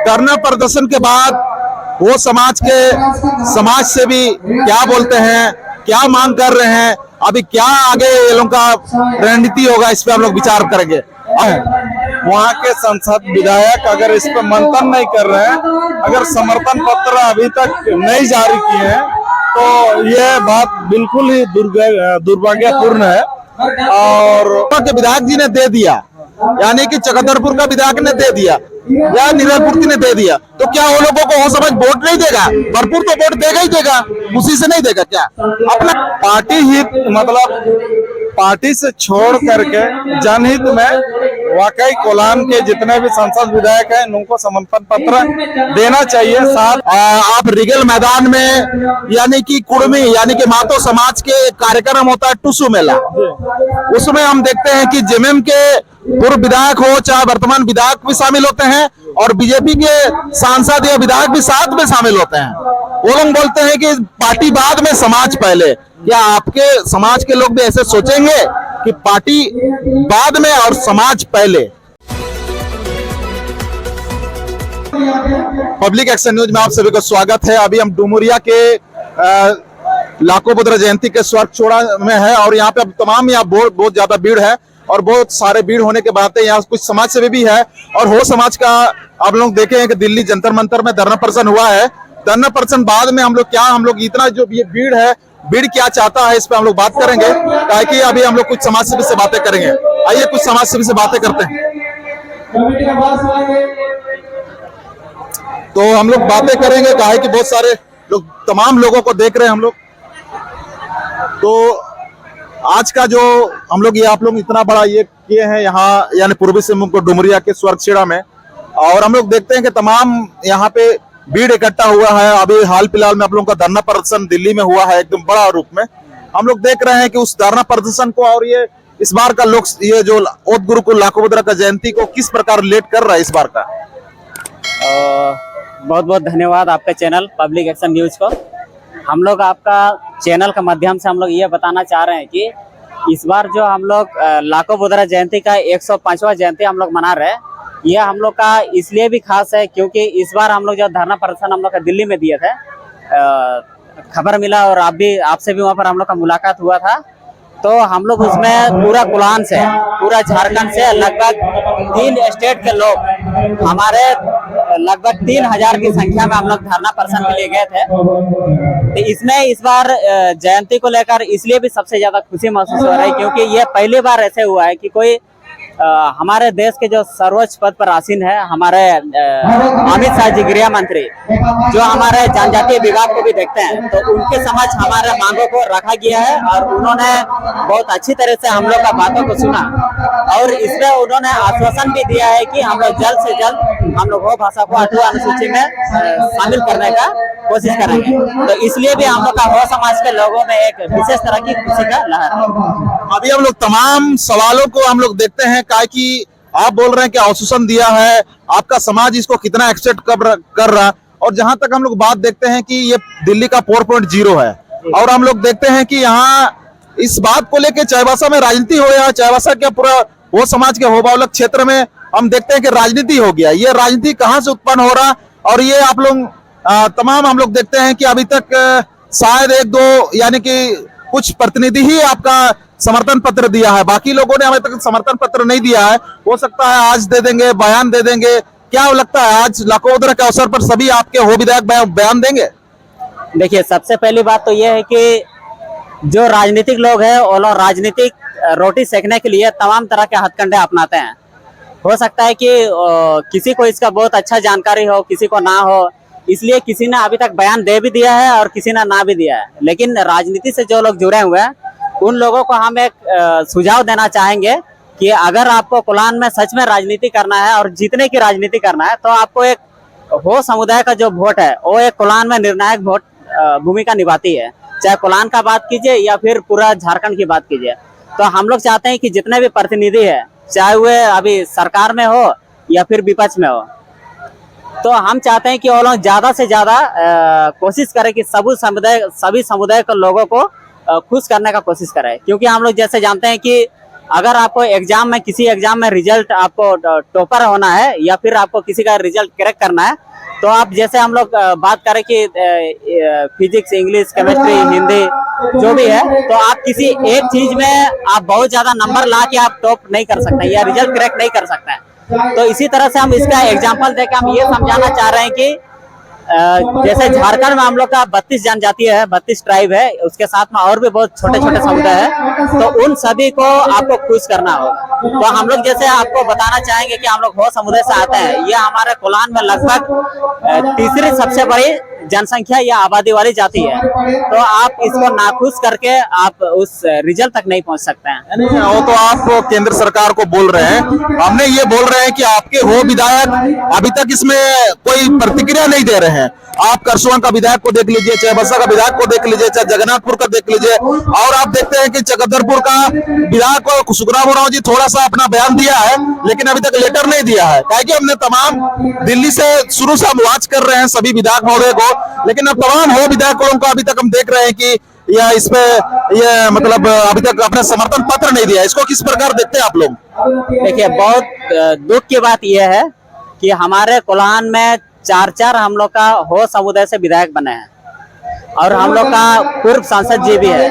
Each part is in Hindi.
धरना प्रदर्शन के बाद वो समाज से भी क्या बोलते हैं, क्या मांग कर रहे हैं, अभी क्या आगे ये लोगों का रणनीति होगा, इस पे हम लोग विचार करेंगे। वहाँ के सांसद विधायक अगर इस पर मंथन नहीं कर रहे हैं, अगर समर्थन पत्र अभी तक नहीं जारी किए हैं, तो यह बात बिल्कुल ही दुर्भाग्यपूर्ण है। और के विधायक जी ने दे दिया, यानी कि चकदरपुर का विधायक ने दे दिया या नीलमपुर ने दे दिया, तो क्या वो लोगों को हो समझ वोट नहीं देगा? भरपूर तो वोट देगा ही देगा, उसी से नहीं देगा क्या? अपना पार्टी हित, मतलब पार्टी से छोड़ करके जनहित में वाकई कोलान के जितने भी सांसद विधायक हैं उनको समर्थन पत्र देना चाहिए। साथ आप रिगल मैदान में यानी कि कुर्मी यानी कि मातो समाज के कार्यक्रम होता है टुसु मेला, उसमें हम देखते हैं कि जेएमएम के पूर्व विधायक हो चाहे वर्तमान विधायक भी शामिल होते हैं और बीजेपी के सांसद या विधायक भी साथ में शामिल होते हैं। वो लोग बोलते हैं कि पार्टी बाद में समाज पहले। क्या आपके समाज के लोग भी ऐसे सोचेंगे कि पार्टी बाद में और समाज पहले? पब्लिक एक्शन न्यूज में आप सभी का स्वागत है। अभी हम डुमरिया के लाखों पुत्र जयंती के स्वर्ग चौड़ा में है और यहाँ पे तमाम यहाँ बहुत ज्यादा भीड़ है और बहुत सारे भीड़ होने के बाद यहाँ कुछ समाज सेवी भी है और हो समाज का आप लोग देखे हैं कि दिल्ली जंतर मंतर में धरना प्रदर्शन हुआ है। धरना प्रदर्शन बाद में हम लोग इतना जो ये भीड़ है, भीड़ क्या चाहता है इस पे हम लोग बात करेंगे, ताकि अभी हम लोग कुछ समाज सेवी से बातें करेंगे। आइए कुछ समाज सेवी से बातें करते हैं। तो हम लोग बातें करेंगे, कहा कि बहुत सारे लोग तमाम लोगों को देख रहे हैं हम लोग। तो आज का जो हम लोग ये आप लोग इतना बड़ा ये किए हैं यहाँ यानी पूर्वी सिंहभूम को डुमरिया के स्वर्गछेड़ा में, और हम लोग देखते हैं कि तमाम यहाँ पे भीड़ इकट्ठा हुआ है। अभी हाल फिलहाल में आप लोगों का धरना प्रदर्शन दिल्ली में हुआ है एकदम बड़ा रूप में। हम लोग देख रहे हैं कि उस धरना प्रदर्शन को और ये इस बार का लोग ये जो ओत गुरुकुल लाखोबुद्रा का जयंती को किस प्रकार रिलेट कर रहा है इस बार का? बहुत बहुत धन्यवाद आपका चैनल पब्लिक एक्शन न्यूज को। हम लोग आपका चैनल के माध्यम से हम लोग ये बताना चाह रहे हैं कि इस बार जो हम लोग लाखोबुद्रा जयंती का 105वां जयंती हम लोग मना रहे हैं, ये हम लोग का इसलिए भी खास है क्योंकि इस बार हम लोग जो धरना प्रदर्शन हम लोग का दिल्ली में दिए थे, खबर मिला और आपसे भी वहाँ पर हम लोग का मुलाकात हुआ था। तो हम लोग उसमें पूरा कुलान से, पूरा झारखंड से लगभग 3 स्टेट के लोग हमारे लगभग 3000 की संख्या में हम लोग धरना प्रदर्शन के लिए गए थे। तो इसमें इस बार जयंती को लेकर इसलिए भी सबसे ज्यादा खुशी महसूस हो रही है क्योंकि ये पहली बार ऐसे हुआ है कि कोई हमारे देश के जो सर्वोच्च पद पर आसीन है, हमारे अमित शाह जी गृह मंत्री, जो हमारे जनजातीय विभाग को भी देखते हैं, तो उनके समक्ष हमारे मांगों को रखा गया है और उन्होंने बहुत अच्छी तरह से हम लोग का बातों को सुना और इसमें उन्होंने आश्वासन भी दिया है कि हम लोग जल्द से जल्द हम लोग वो भाषा को 8वीं अनुसूची में शामिल करने का कोशिश करेंगे। तो इसलिए भी हम लोग का हो समाज के लोगों में एक विशेष तरह की खुशी का लहर है। अभी हम लोग तमाम सवालों को हम लोग देखते हैं कि आप बोल रहे हैं कि आश्वासन दिया है, आपका समाज इसको कितना एक्सेप्ट कर रहा, और जहां तक हम लोग बात देखते हैं कि ये दिल्ली का 4.0 है और हम लोग देखते हैं कि यहाँ इस बात को लेके चाईबासा में राजनीति हो या चाईबासा के पूरा वो समाज के होबावलक क्षेत्र में हम देखते हैं कि राजनीति हो गया। ये राजनीति कहाँ से उत्पन्न हो रहा, और ये आप लोग तमाम हम लोग देखते हैं कि अभी तक शायद 1-2 यानी कि कुछ प्रतिनिधि ही आपका समर्थन पत्र दिया है, बाकी लोगों ने अभी तक समर्थन पत्र नहीं दिया है। हो सकता है आज दे देंगे, बयान दे देंगे। क्या लगता है आज लाखोबुद्रा के अवसर पर सभी आपके हो विधायक बयान देंगे? देखिए, सबसे पहली बात तो यह है कि जो राजनीतिक लोग हैं वो लोग राजनीतिक रोटी सेकने के लिए तमाम तरह के हथकंडे अपनाते हैं। हो सकता है कि किसी को इसका बहुत अच्छा जानकारी हो, किसी को ना हो, इसलिए किसी ने अभी तक बयान दे भी दिया है और किसी ने ना भी दिया है। लेकिन राजनीति से जो लोग जुड़े हुए हैं उन लोगों को हम एक सुझाव देना चाहेंगे कि अगर आपको कोलान में सच में राजनीति करना है और जीतने की राजनीति करना है, तो आपको एक हो समुदाय का जो वोट है वो एक कोलान में निर्णायक वोट भूमिका निभाती है। चाहे कोलान का बात कीजिए या फिर पूरा झारखंड की बात कीजिए, तो हम लोग चाहते हैं कि जितने भी प्रतिनिधि है, चाहे वे अभी सरकार में हो या फिर विपक्ष में हो, तो हम चाहते हैं कि वो लोग ज्यादा से ज्यादा कोशिश करें कि सभी समुदाय के लोगों को खुश करने का कोशिश करें। क्योंकि हम लोग जैसे जानते हैं कि अगर आपको एग्जाम में किसी एग्जाम में रिजल्ट आपको टॉपर होना है या फिर आपको किसी का रिजल्ट क्रैक करना है, तो आप जैसे हम लोग बात करें कि फिजिक्स, इंग्लिश, केमिस्ट्री, हिंदी जो भी है, तो आप किसी एक चीज में आप बहुत ज्यादा नंबर ला के आप टॉप नहीं कर सकते या रिजल्ट क्रैक नहीं कर सकते हैं। तो इसी तरह से हम इसका एग्जाम्पल देकर हम ये समझाना चाह रहे हैं कि जैसे झारखंड में हम लोग का 32 जनजाति है, 32 ट्राइब है, उसके साथ में और भी बहुत छोटे छोटे समुदाय है, तो उन सभी को आपको खुश करना होगा। तो हम लोग जैसे आपको बताना चाहेंगे कि हम लोग हो समुदाय से आते हैं, ये हमारे कोलान में लगभग तीसरी सबसे बड़ी जनसंख्या या आबादी वाली जाति है। तो आप इसको नाखुश करके आप उस रिजल्ट तक नहीं पहुंच सकते हैं। वो तो आप केंद्र सरकार को बोल रहे हैं, हमने ये बोल रहे हैं कि आपके वो विधायक अभी तक इसमें कोई प्रतिक्रिया नहीं दे रहे हैं। आप करसों का विधायक को देख लीजिए, चाहे बस्सा का विधायक को देख लीजिए, चाहे जगन्नाथपुर का देख लीजिए, और आप देखते हैं कि चकदरपुर का विधायक को सुखराम उरांव जी थोड़ा सा अपना बयान दिया है, लेकिन अभी तक लेटर नहीं दिया है। क्या कि हमने तमाम दिल्ली से शुरू से हम वॉच कर रहे हैं सभी विधायक महोदय को, लेकिन अब तमाम हो विधायकों को अभी तक हम देख रहे हैं कि यह इसमें ये मतलब अभी तक अपना समर्थन पत्र नहीं दिया। इसको किस प्रकार देखते हैं आप लोग? देखिए, बहुत दुख की बात यह है कि हमारे कोल्हान में 4 हम लोग का हो समुदाय से विधायक बने हैं, और हम लोग का पूर्व सांसद जी भी है,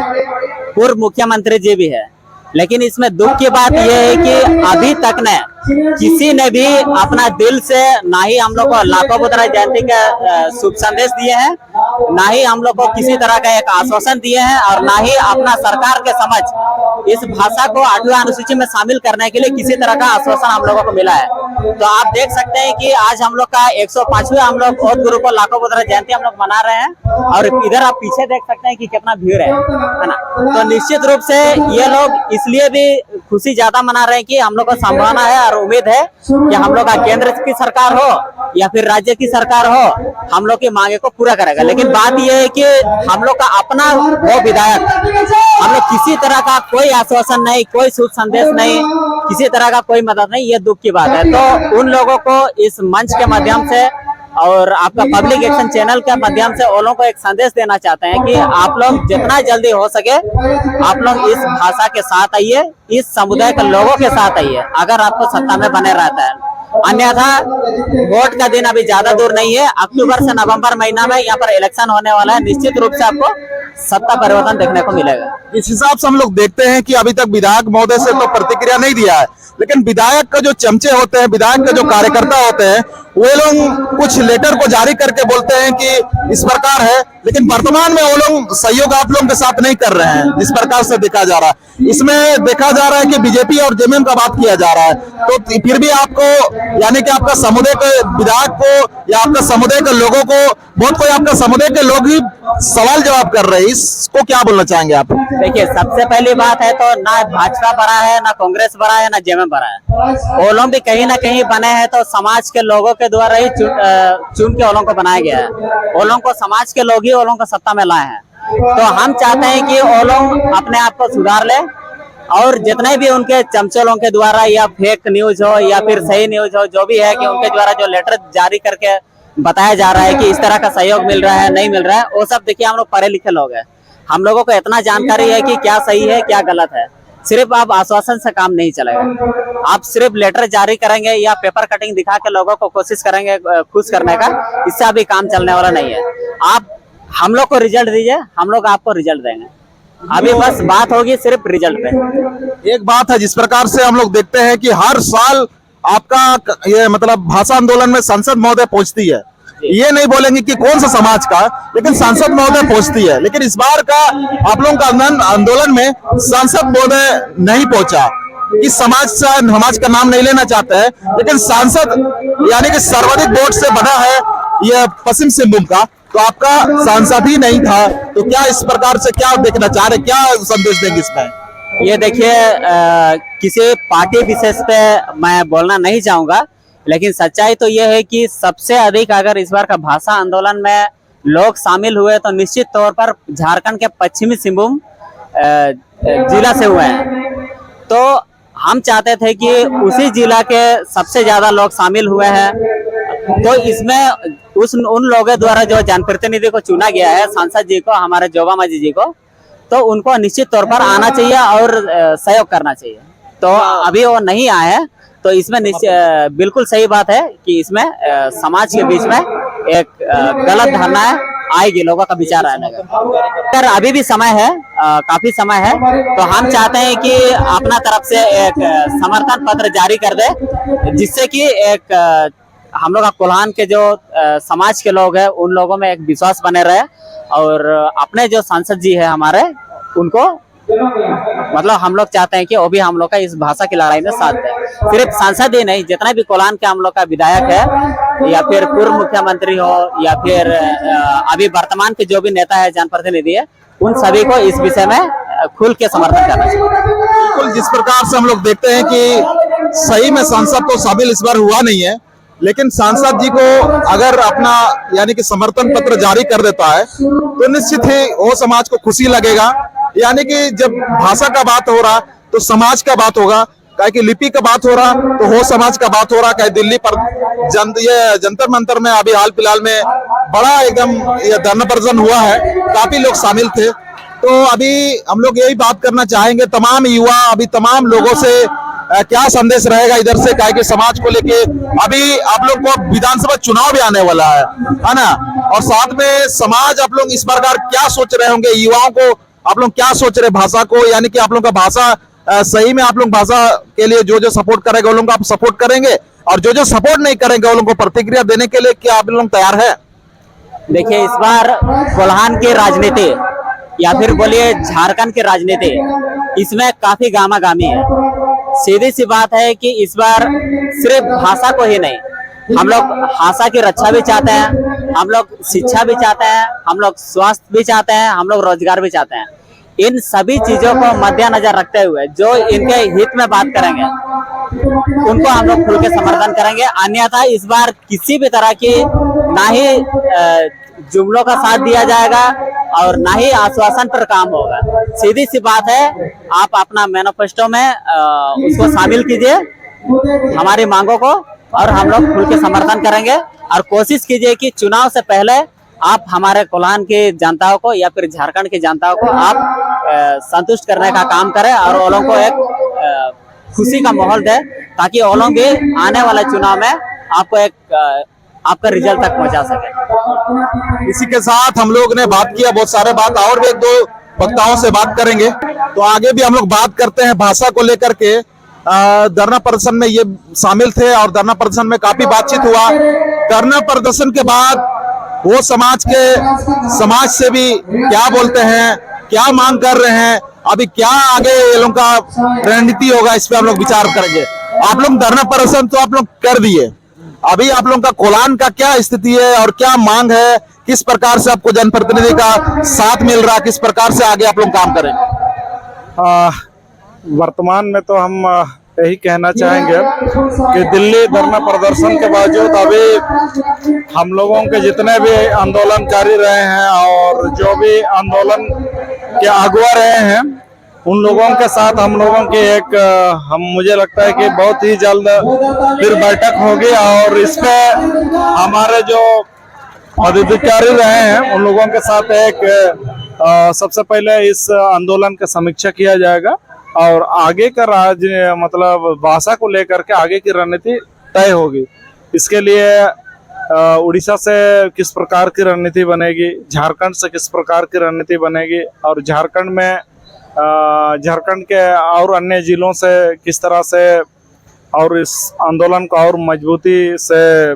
पूर्व मुख्यमंत्री जी भी है। लेकिन इसमें दुख की बात यह है कि अभी तक ने किसी ने भी अपना दिल से ना ही हम लोग को लाखों बुधरा जयंती का शुभ संदेश दिए हैं, ना ही हम लोग को किसी तरह का एक आश्वासन दिए हैं, और ना ही अपना सरकार के समझ इस भाषा को 8वीं अनुसूची में शामिल करने के लिए किसी तरह का आश्वासन हम लोगों को मिला है। तो आप देख सकते हैं कि आज हम लोग का 105वां हम लोग और गुरु को लाखों बुधरा जयंती हम लोग मना रहे हैं, और इधर आप पीछे देख सकते हैं कि कितना भीड़ है ना। तो निश्चित रूप से ये लोग इसलिए भी खुशी ज्यादा मना रहे हैं कि हम लोग को संभावना है और उम्मीद है कि हम लोग का केंद्र की सरकार हो या फिर राज्य की सरकार हो, हम लोग की मांगे को पूरा करेगा। लेकिन बात यह है कि हम लोग का अपना वो विधायक, हम लोग किसी तरह का कोई आश्वासन नहीं, कोई शुभ संदेश नहीं, किसी तरह का कोई मदद नहीं, ये दुख की बात है। तो उन लोगों को इस मंच के माध्यम से और आपका पब्लिक एक्शन चैनल के माध्यम से उन लोगों को एक संदेश देना चाहते हैं कि आप लोग जितना जल्दी हो सके आप लोग इस भाषा के साथ आइए, इस समुदाय के लोगों के साथ आइए, अगर आपको सत्ता में बने रहता है। अन्यथा वोट का दिन अभी ज्यादा दूर नहीं है, अक्टूबर से नवंबर महीना में यहाँ पर इलेक्शन होने वाला है, निश्चित रूप से आपको सत्ता परिवर्तन देखने को मिलेगा। इस हिसाब से हम लोग देखते हैं कि अभी तक विधायक महोदय से तो प्रतिक्रिया नहीं दिया है, लेकिन विधायक का जो चमचे होते हैं, विधायक के जो कार्यकर्ता होते हैं, वे लोग कुछ लेटर को जारी करके बोलते हैं कि इस प्रकार है, लेकिन वर्तमान में वो लोग सहयोग आप लोगों के साथ नहीं कर रहे हैं जिस प्रकार से देखा जा रहा है। इसमें देखा जा रहा है कि बीजेपी और जेएमएम का बात किया जा रहा है, तो फिर भी आपको यानी कि आपका समुदाय के विधायक को या आपका समुदाय के लोगों को, बहुत कोई आपका समुदाय के लोग ही सवाल जवाब कर रहे हैं, इसको क्या बोलना चाहेंगे आप? देखिए, सबसे पहली बात है तो ना भाजपा बड़ा है, ना कांग्रेस बड़ा है, ना जेएमएम बड़ा है। वो लोग भी कहीं ना कहीं बने हैं तो समाज के लोगों के द्वारा ही चुन के वो लोगों को बनाया गया है। वो लोगों को समाज के लोग ही वो लोगों को सत्ता में लाए हैं। तो हम चाहते हैं कि वो लोग अपने आप को सुधार ले, और जितने भी उनके चमचलों के द्वारा या फेक न्यूज हो या फिर सही न्यूज हो, जो भी है कि उनके द्वारा जो लेटर जारी करके बताया जा रहा है कि इस तरह का सहयोग मिल रहा है, नहीं मिल रहा है, वो सब देखिए हम लोग पढ़े लिखे लोग हैं, हम लोगों को इतना जानकारी है कि क्या सही है क्या गलत है। सिर्फ आप आश्वासन से काम नहीं चलेगा, आप सिर्फ लेटर जारी करेंगे या पेपर कटिंग दिखा के लोगों को कोशिश करेंगे खुश करने का, इससे अभी काम चलने वाला नहीं है। आप हम लोग को रिजल्ट दीजिए, हम लोग आपको रिजल्ट देंगे। अभी बस बात होगी सिर्फ रिजल्ट पे। एक बात है, जिस प्रकार से हम लोग देखते हैं कि हर साल आपका ये मतलब भाषा आंदोलन में सांसद महोदय पहुंचती है, ये नहीं बोलेंगे कि कौन सा समाज का, लेकिन सांसद महोदय पहुंचती है। लेकिन इस बार का आप लोगों का आंदोलन में सांसद महोदय नहीं पहुंचा। इस समाज का नाम नहीं लेना चाहते हैं, लेकिन सांसद यानी कि सर्वाधिक वोट से बना है यह पश्चिम सिंहभूम का, तो आपका सांसद ही नहीं था। तो क्या इस प्रकार से क्या देखना चाह रहे, क्या संदेश देंगे इसमें? ये देखिए, किसी पार्टी विशेष पे मैं बोलना नहीं चाहूंगा, लेकिन सच्चाई तो यह है कि सबसे अधिक अगर इस बार का भाषा आंदोलन में लोग शामिल हुए तो निश्चित तौर पर झारखंड के पश्चिमी सिंहभूम जिला से हुए हैं। तो हम चाहते थे कि उसी जिला के सबसे ज्यादा लोग शामिल हुए हैं, तो इसमें उन लोगों द्वारा जो जनप्रतिनिधि को चुना गया है, सांसद जी को, हमारे जोबा मांझी जी को, तो उनको निश्चित तौर पर आना चाहिए और सहयोग करना चाहिए। तो अभी वो नहीं आए हैं, तो इसमें बिल्कुल सही बात है कि इसमें समाज के बीच में एक गलत धारणा है, आएगी, लोगों का विचार आने का। अगर अभी भी समय है, काफी समय है, तो हम चाहते हैं कि अपना तरफ से एक समर्थन पत्र जारी कर दे, जिससे कि एक हम लोग का कोल्हान के जो समाज के लोग हैं उन लोगों में एक विश्वास बने रहे, और अपने जो सांसद जी है हमारे, उनको मतलब हम लोग चाहते हैं कि वो भी हम लोग का इस भाषा की लड़ाई में साथ है। सिर्फ सांसद ही नहीं, जितना भी कोल्हान के हम लोग का विधायक है, या फिर पूर्व मुख्यमंत्री हो, या फिर अभी वर्तमान के जो भी नेता है, जनप्रतिनिधि है, उन सभी को इस विषय में खुल के समर्थन करना चाहिए। बिल्कुल, जिस प्रकार से हम लोग देखते हैं कि सही में सांसद तो शामिल इस बार हुआ नहीं है, लेकिन सांसद जी को अगर अपना यानी कि समर्थन पत्र जारी कर देता है तो निश्चित ही वो समाज को खुशी लगेगा। यानी कि जब भाषा का बात हो रहा तो समाज का बात होगा, कहीं की लिपि का बात हो रहा तो हो समाज का बात हो रहा। कहीं दिल्ली पर ये जंतर मंतर में अभी हाल फिलहाल में बड़ा एकदम ये धरना प्रदर्शन हुआ है, काफी लोग शामिल थे। तो अभी हम लोग यही बात करना चाहेंगे तमाम युवा, अभी तमाम लोगों से क्या संदेश रहेगा इधर से, काहे कि समाज को लेके अभी आप लोग को विधानसभा चुनाव भी आने वाला है ना, और साथ में समाज आप लोग इस प्रकार क्या सोच रहे होंगे, युवाओं को आप लोग क्या सोच रहे भाषा को, यानी कि आप लोग का भाषा सही में आप लोग भाषा के लिए जो जो सपोर्ट करेंगे वो लोग आप सपोर्ट करेंगे, और जो जो सपोर्ट नहीं करेंगे वो लोग को प्रतिक्रिया देने के लिए क्या आप लोग तैयार है? देखिए, इस बार कोल्हान की राजनीति या फिर बोलिए झारखंड की राजनीति, इसमें काफी गामा गामी है। सीधी सी बात है कि इस बार सिर्फ भाषा को ही नहीं, हम लोग भाषा की रक्षा भी चाहते हैं, हम लोग शिक्षा भी चाहते हैं, हम लोग स्वास्थ्य भी चाहते हैं, हम लोग रोजगार भी चाहते हैं। इन सभी चीजों को मद्देनजर रखते हुए जो इनके हित में बात करेंगे उनको हम लोग खुल के समर्थन करेंगे। अन्यथा इस बार किसी भी तरह की ना ही जुमलों का साथ दिया जाएगा और ना ही आश्वासन पर काम होगा। सीधी सी बात है, आप अपना मैनिफेस्टो में उसको शामिल कीजिए, हमारी मांगों को, और हम लोग खुल के समर्थन करेंगे। और कोशिश कीजिए कि चुनाव से पहले आप हमारे कोल्हान की जनताओं को या फिर झारखंड की जनताओं को आप संतुष्ट करने का काम करें, और वो लोगों को एक खुशी का माहौल दे, ताकि वो लोग भी आने वाले चुनाव में आपको एक आपका रिजल्ट तक पहुंचा सके। इसी के साथ हम लोग ने बात किया बहुत सारे बात, और भी एक दो वक्ताओं से बात करेंगे। तो आगे भी हम लोग बात करते हैं भाषा को लेकर के। धरना प्रदर्शन में ये शामिल थे और धरना प्रदर्शन में काफी बातचीत हुआ। धरना प्रदर्शन के बाद वो समाज से भी क्या बोलते हैं, क्या मांग कर रहे हैं, अभी क्या आगे ये लोग का रणनीति होगा, इस पे हम लोग विचार करेंगे। आप लोग धरना प्रदर्शन तो आप लोग कर दिए, अभी आप लोगों का कोल्हान का क्या स्थिति है और क्या मांग है, किस प्रकार से आपको जनप्रतिनिधि का साथ मिल रहा है, किस प्रकार से आगे आप लोग काम करेंगे? वर्तमान में तो हम यही कहना चाहेंगे कि दिल्ली धरना प्रदर्शन के बावजूद अभी हम लोगों के जितने भी आंदोलनकारी रहे हैं और जो भी आंदोलन के अगुवा रहे हैं, उन लोगों के साथ हम लोगों की मुझे लगता है कि बहुत ही जल्द फिर बैठक होगी, और इस पे हमारे जो पदाधिकारी रहे हैं उन लोगों के साथ सबसे पहले इस आंदोलन का समीक्षा किया जाएगा, और आगे का मतलब भाषा को लेकर के आगे की रणनीति तय होगी। इसके लिए उड़ीसा से किस प्रकार की रणनीति बनेगी, झारखंड से किस प्रकार की रणनीति बनेगी, और झारखंड के और अन्य जिलों से किस तरह से और इस आंदोलन को और मजबूती से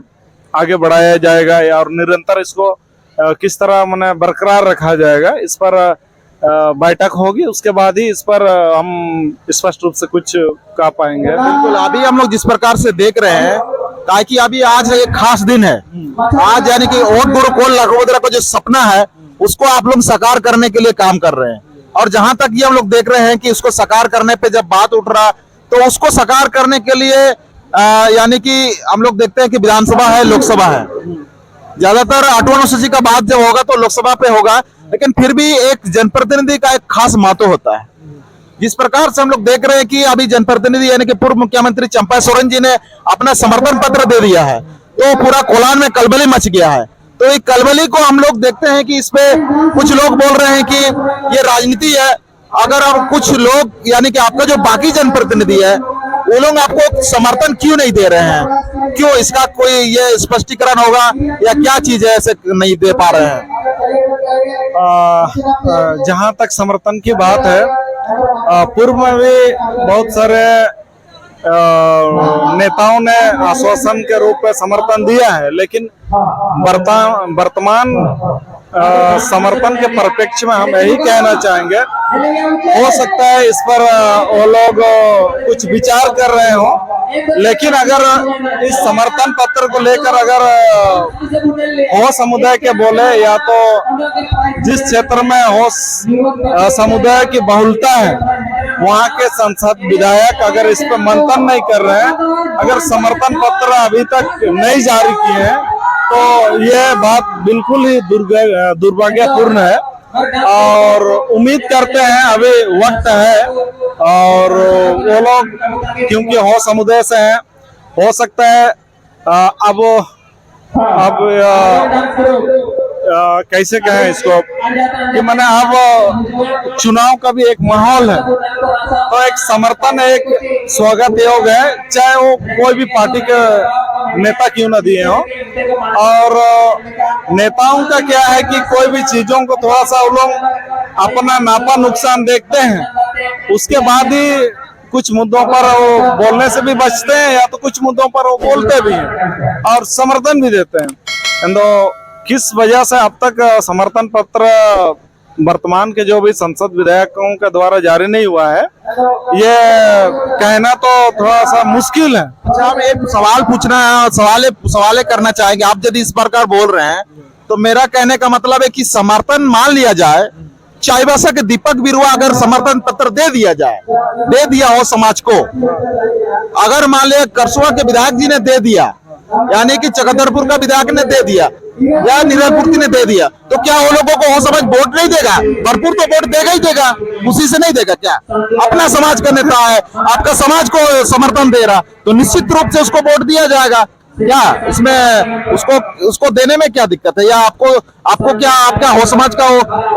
आगे बढ़ाया जाएगा, और निरंतर इसको किस तरह माने बरकरार रखा जाएगा, इस पर बैठक होगी। उसके बाद ही इस पर हम स्पष्ट रूप से कुछ कह पाएंगे। बिल्कुल, अभी हम लोग जिस प्रकार से देख रहे हैं, ताकि अभी आज एक खास दिन है, आज यानी कि ओट गुरु कोल लखोदरा का जो सपना है उसको आप लोग साकार करने के लिए काम कर रहे हैं। और जहां तक ये हम लोग देख रहे हैं कि उसको साकार करने पे जब बात उठ रहा, तो उसको साकार करने के लिए यानी कि हम लोग देखते हैं कि विधानसभा है, लोकसभा है, ज्यादातर 8वां अनुसूची का बात जब होगा तो लोकसभा पे होगा, लेकिन फिर भी एक जनप्रतिनिधि का एक खास महत्व होता है। जिस प्रकार से हम लोग देख रहे हैं कि अभी जनप्रतिनिधि यानी कि पूर्व मुख्यमंत्री चंपा सोरेन जी ने अपना समर्थन पत्र दे दिया है, तो पूरा कोल्हान में कलबली मच गया है। तो एक कलबली को हम लोग देखते हैं कि इस पे कुछ लोग बोल रहे हैं कि ये राजनीति है, अगर अब कुछ लोग यानी कि आपका जो बाकी जनप्रतिनिधि है वो लोग आपको समर्थन क्यों नहीं दे रहे हैं, क्यों? इसका कोई ये स्पष्टीकरण होगा या क्या चीज है ऐसे नहीं दे पा रहे हैं? जहां तक समर्थन की बात है, पूर्व में भी बहुत सारे नेताओं ने आश्वासन के रूप में समर्थन दिया है, लेकिन वर्तमान समर्थन के परिप्रेक्ष्य में हम यही कहना चाहेंगे, हो सकता है इस पर वो लोग कुछ विचार कर रहे हो, लेकिन अगर इस समर्थन पत्र को लेकर अगर हो समुदाय के बोले या तो जिस क्षेत्र में हो समुदाय की बहुलता है वहाँ के सांसद विधायक अगर इस पर मंथन नहीं कर रहे हैं, अगर समर्थन पत्र अभी तक नहीं जारी किए हैं, तो ये बात बिल्कुल ही दुर्भाग्यपूर्ण है। और उम्मीद करते हैं अभी वक्त है, और वो लोग क्योंकि हो समुदाय से हैं, हो सकता है अब कैसे कहें इसको कि मैंने अब चुनाव का भी एक माहौल है, तो एक समर्थन एक स्वागत योग है, चाहे वो कोई भी पार्टी के नेता क्यों ना दिए हो। और नेताओं का क्या है कि कोई भी चीजों को थोड़ा सा वो लोग अपना नापा नुकसान देखते हैं, उसके बाद ही कुछ मुद्दों पर वो बोलने से भी बचते हैं, या तो कुछ मुद्दों पर वो बोलते भी हैं और समर्थन भी देते हैं। तो किस वजह से अब तक समर्थन पत्र वर्तमान के जो भी संसद विधायकों के द्वारा जारी नहीं हुआ है, ये कहना तो थोड़ा सा मुश्किल है। अच्छा, हम एक सवाल पूछना है, सवाल करना चाहेंगे। आप यदि इस प्रकार बोल रहे हैं तो मेरा कहने का मतलब है कि समर्थन मान लिया जाए, चाईबासा के दीपक बिरुआ अगर समर्थन पत्र दे दिया हो समाज को, अगर मान लिया करसुआ के विधायक जी ने दे दिया, यानी कि चकदरपुर का विधायक ने दे दिया या नीलमपुर ने दे दिया, तो क्या वो लोगों को हो समझ वोट नहीं देगा? भरपूर तो वोट देगा ही देगा, उसी से नहीं देगा क्या? अपना समाज का नेता है, आपका समाज को समर्थन दे रहा, तो निश्चित रूप से उसको वोट दिया जाएगा। क्या इसमें उसको देने में क्या दिक्कत है? या आपको क्या आपका हो समाज का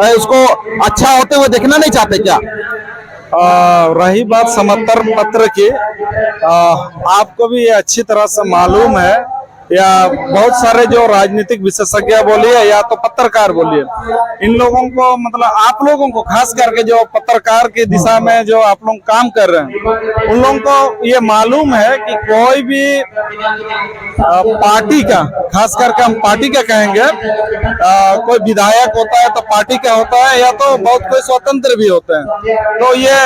उसको अच्छा होते हुए देखना नहीं चाहते क्या? रही बात समर्थन पत्र की, आपको भी ये अच्छी तरह से मालूम है, या बहुत सारे जो राजनीतिक विशेषज्ञ बोलिए या तो पत्रकार बोलिए, इन लोगों को मतलब आप लोगों को खास करके जो पत्रकार की दिशा में जो आप लोग काम कर रहे हैं, उन लोगों को ये मालूम है कि कोई भी पार्टी का, खास करके हम पार्टी का कहेंगे, कोई विधायक होता है तो पार्टी का होता है, या तो बहुत कोई स्वतंत्र भी होते हैं, तो ये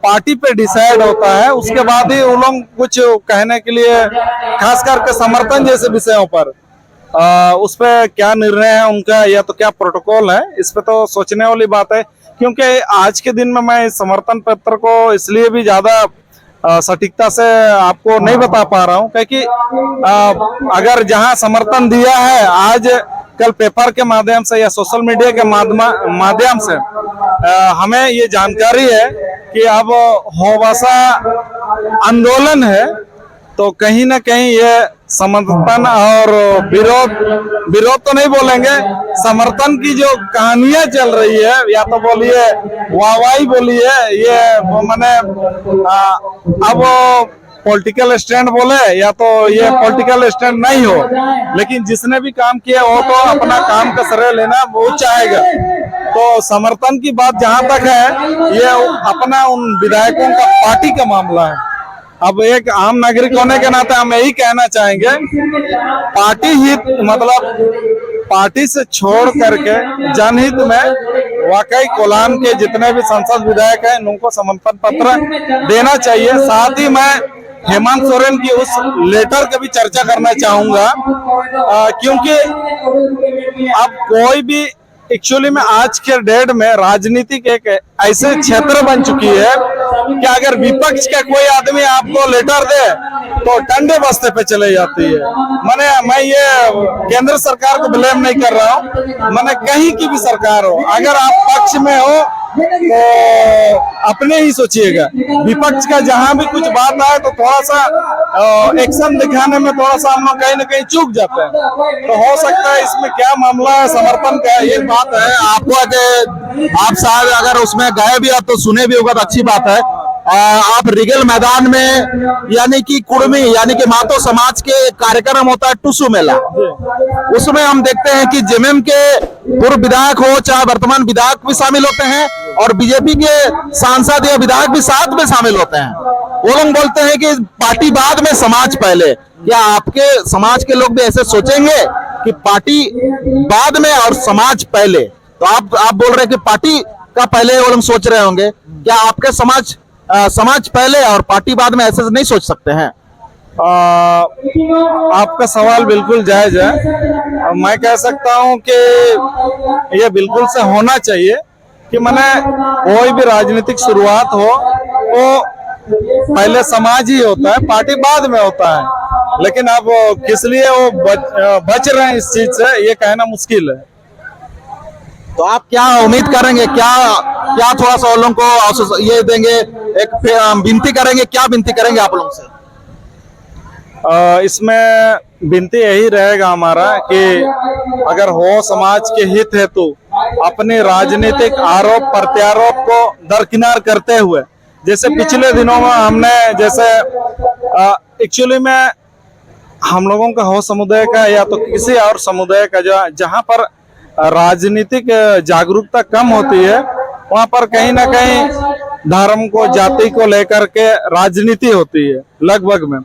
पार्टी पे डिसाइड होता है। उसके बाद ही उन लोग कुछ कहने के लिए, खास करके समर्थन जैसे विषयों पर, उस पे क्या निर्णय है उनका या तो क्या प्रोटोकॉल है, इस पे तो सोचने वाली बात है। क्योंकि आज के दिन में मैं इस समर्थन पत्र को इसलिए भी ज्यादा सटीकता से आपको नहीं बता पा रहा हूं, क्योंकि अगर जहां समर्थन दिया है, आज कल पेपर के माध्यम से या सोशल मीडिया के माध्यम से हमें ये जानकारी है कि अब होबासा आंदोलन है, तो कहीं ना कहीं ये समर्थन और विरोध तो नहीं बोलेंगे, समर्थन की जो कहानियां चल रही है, या तो बोलिए वाहवाही बोलिए, ये मैंने अब पॉलिटिकल स्टैंड बोले या तो ये पॉलिटिकल स्टैंड नहीं हो, लेकिन जिसने भी काम किया वो तो अपना काम का श्रेय लेना वो चाहेगा। तो समर्थन की बात जहां तक है, ये अपना उन विधायकों का पार्टी का मामला है। अब एक आम नागरिक होने के नाते हम यही कहना चाहेंगे, पार्टी हित मतलब पार्टी से छोड़ करके जनहित में वाकई कोलाम के जितने भी सांसद विधायक हैं उनको समर्थन पत्र देना चाहिए। साथ ही मैं हेमंत सोरेन की उस लेटर की भी चर्चा करना चाहूंगा, क्योंकि अब कोई भी एक्चुअली में आज के डेट में राजनीतिक एक ऐसे क्षेत्र बन चुकी है कि अगर विपक्ष का कोई आदमी आपको लेटर दे तो डंडे बस्ते पे चले जाती है। मैं ये केंद्र सरकार को ब्लेम नहीं कर रहा हूँ, कहीं की भी सरकार हो, अगर आप पक्ष में हो तो अपने ही सोचिएगा। विपक्ष का जहां भी कुछ बात आए तो थोड़ा सा एक्शन दिखाने में थोड़ा सा हम लोग कहीं ना कहीं चूक जाते हैं। तो हो सकता है इसमें क्या मामला है, समर्थन का ये बात है आपको कि आप शायद अगर उसमें गए भी हो तो सुने भी होगा तो अच्छी बात है। आप रिगल मैदान में यानी कि कुर्मी यानी कि मातो समाज के एक कार्यक्रम होता है टुसु मेला, उसमें हम देखते हैं कि जेएमएम के पूर्व विधायक हो चाहे वर्तमान विधायक भी शामिल होते हैं और बीजेपी के सांसद या विधायक भी साथ में शामिल होते हैं। वो लोग बोलते हैं कि पार्टी बाद में समाज पहले। क्या आपके समाज के लोग भी ऐसे सोचेंगे कि पार्टी बाद में और समाज पहले? तो आप बोल रहे हैं कि पार्टी का पहले वो लोग सोच रहे होंगे, क्या आपके समाज पहले और पार्टी बाद में ऐसे नहीं सोच सकते हैं? आपका सवाल बिल्कुल जायज है। मैं कह सकता हूं कि ये बिल्कुल से होना चाहिए कि मैंने कोई भी राजनीतिक शुरुआत हो वो पहले समाज ही होता है, पार्टी बाद में होता है। लेकिन अब किस लिए वो बच रहे हैं इस चीज से ये कहना मुश्किल है। तो आप क्या उम्मीद करेंगे, क्या थोड़ा सा लोगों को ये देंगे, एक विनती करेंगे, क्या विनती करेंगे आप लोगों से? इसमें विनती यही रहेगा हमारा कि अगर हो समाज के हित है तो अपने राजनीतिक आरोप प्रत्यारोप को दरकिनार करते हुए, जैसे पिछले दिनों में हमने जैसे एक्चुअली में हम लोगों का हो समुदाय का या तो किसी और समुदाय का जहां पर राजनीतिक जागरूकता कम होती है वहां पर कहीं ना कहीं धर्म को जाति को लेकर के राजनीति होती है लगभग में।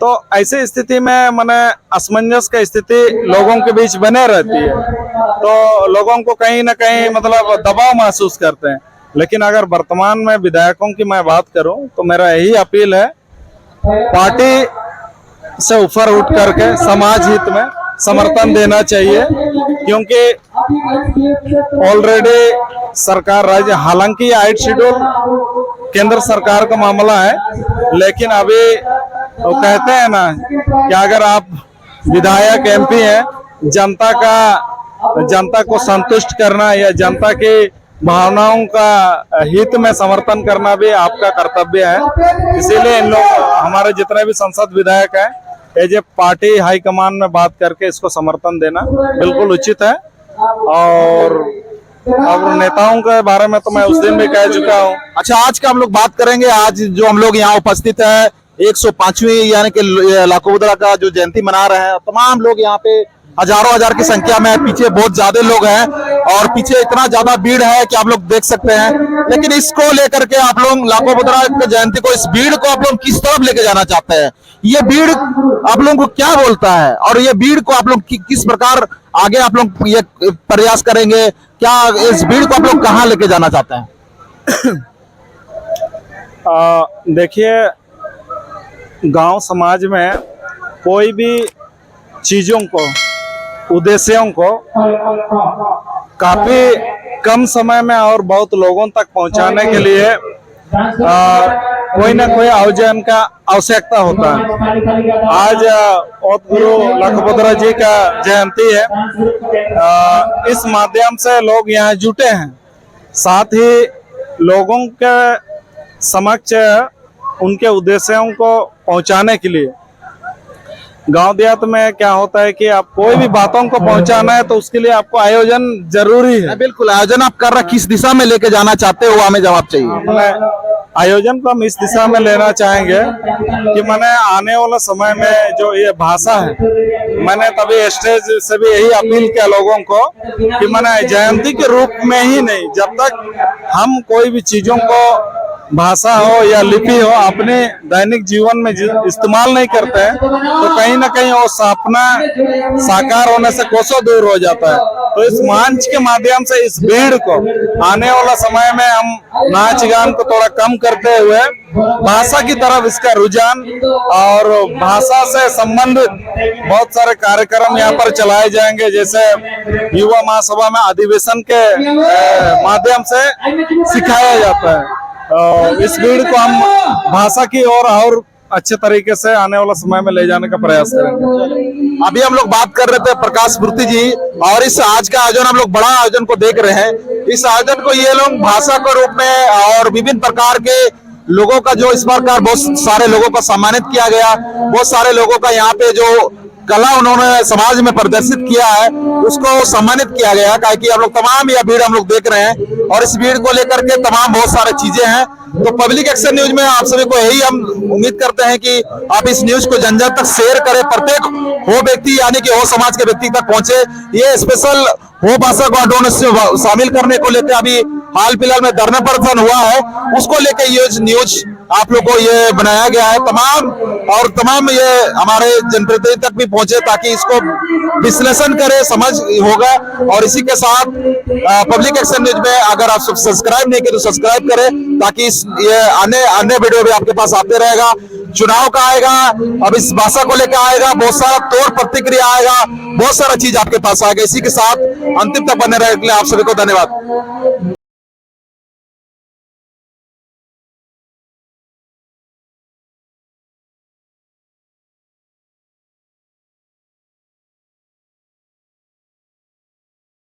तो ऐसी स्थिति में माने असमंजस का स्थिति लोगों के बीच बने रहती है, तो लोगों को कहीं ना कहीं मतलब दबाव महसूस करते हैं। लेकिन अगर वर्तमान में विधायकों की मैं बात करूं तो मेरा यही अपील है, पार्टी से ऊपर उठ करके समाज हित में समर्थन देना चाहिए, क्योंकि ऑलरेडी सरकार राज्य, हालांकि 8 शेड्यूल केंद्र सरकार का मामला है, लेकिन अभी वो कहते हैं ना कि अगर आप विधायक एमपी हैं, जनता को संतुष्ट करना या जनता की भावनाओं का हित में समर्थन करना भी आपका कर्तव्य है। इसीलिए इन लोग हमारे जितने भी संसद विधायक हैं एज ए पार्टी हाईकमान में बात करके इसको समर्थन देना बिल्कुल उचित है। और अब नेताओं के बारे में तो मैं उस दिन भी कह चुका हूँ। अच्छा, आज का हम लोग बात करेंगे। आज जो हम लोग यहाँ उपस्थित है 105वीं यानी कि लाखो बुधरा का जो जयंती मना रहे हैं, तमाम लोग यहाँ पे हजारों हजार की संख्या में, पीछे बहुत ज्यादा लोग हैं और पीछे इतना ज्यादा भीड़ है कि आप लोग देख सकते हैं। लेकिन इसको लेकर के आप लोग लाखो बुधरा की जयंती को, इस भीड़ को आप लोग किस तरफ लेके जाना चाहते हैं? ये भीड़ आप लोगों को क्या बोलता है और ये भीड़ को आप लोग किस प्रकार आगे आप लोग ये प्रयास करेंगे? क्या इस भीड़ को आप लोग कहाँ लेके जाना चाहते हैं? देखिए, गांव समाज में कोई भी चीजों को, उद्देश्यों को काफी कम समय में और बहुत लोगों तक पहुंचाने के लिए कोई ना कोई आयोजन का आवश्यकता होता है। आज गुरु लाखोबुद्रा जी का जयंती है, इस माध्यम से लोग यहाँ जुटे हैं। साथ ही लोगों के समक्ष उनके उद्देश्यों को पहुंचाने के लिए गांव देहात में क्या होता है कि आप कोई भी बातों को पहुंचाना है तो उसके लिए आपको आयोजन जरूरी है। बिल्कुल, आयोजन आप कर रहे, किस दिशा में लेके जाना चाहते हो हमें जवाब चाहिए। आयोजन को हम इस दिशा में लेना चाहेंगे कि मैंने आने वाला समय में जो ये भाषा है, मैंने तभी स्टेज से भी यही अपील किया लोगों को कि मैंने जयंती के रूप में ही नहीं, जब तक हम कोई भी चीजों को, भाषा हो या लिपि हो, अपने दैनिक जीवन में इस्तेमाल नहीं करते हैं तो कहीं ना कहीं वो सपना साकार होने से कोसों दूर हो जाता है। तो इस मंच के माध्यम से इस भीड़ को आने वाला समय में हम नाच गान को थोड़ा कम करते हुए भाषा की तरफ इसका रुझान और भाषा से संबंधित बहुत सारे कार्यक्रम यहाँ पर चलाए जाएंगे। जैसे युवा महासभा में अधिवेशन के माध्यम से सिखाया जाता है। इस भीड़ को हम भाषा की और अच्छे तरीके से आने वाला समय में ले जाने का प्रयास करेंगे। अभी हम लोग बात कर रहे थे प्रकाश मूर्ति जी, और इस आज का आयोजन हम लोग बड़ा आयोजन को देख रहे हैं। इस आयोजन को ये लोग भाषा के रूप में और विभिन्न प्रकार के लोगों का जो इस प्रकार बहुत सारे लोगों को सम्मानित किया गया, बहुत सारे लोगों का यहाँ पे जो कला उन्होंने समाज में प्रदर्शित किया है उसको सम्मानित किया गया। क्या कि हम लोग तमाम यह भीड़ हम लोग देख रहे हैं, और इस भीड़ को लेकर के तमाम बहुत सारी चीजें हैं। तो पब्लिक एक्शन न्यूज में आप सभी को यही हम उम्मीद करते हैं कि आप इस न्यूज को जन जन तक शेयर करें, प्रत्येक हो व्यक्ति यानी कि हो समाज के व्यक्ति तक पहुंचे। ये स्पेशल हो भाषा को आंदोलन शामिल करने को लेकर अभी हाल फिलहाल में धरना प्रदर्शन हुआ है, उसको लेकर ये न्यूज आप लोग को ये बनाया गया है। तमाम ये हमारे जनप्रतिनिधि तक भी पहुंचे ताकि इसको विश्लेषण करे, समझ होगा। और इसी के साथ पब्लिक एक्शन न्यूज में अगर आप सब्सक्राइब नहीं किए तो सब्सक्राइब करें, ताकि ये अन्य वीडियो भी आपके पास आते रहेगा। चुनाव का आएगा, अब इस भाषा को लेकर आएगा, बहुत सारा तौर प्रतिक्रिया आएगा, बहुत सारा चीज आपके पास आएगा। इसी के साथ अंतिम तक बने रहने के लिए आप सभी को धन्यवाद।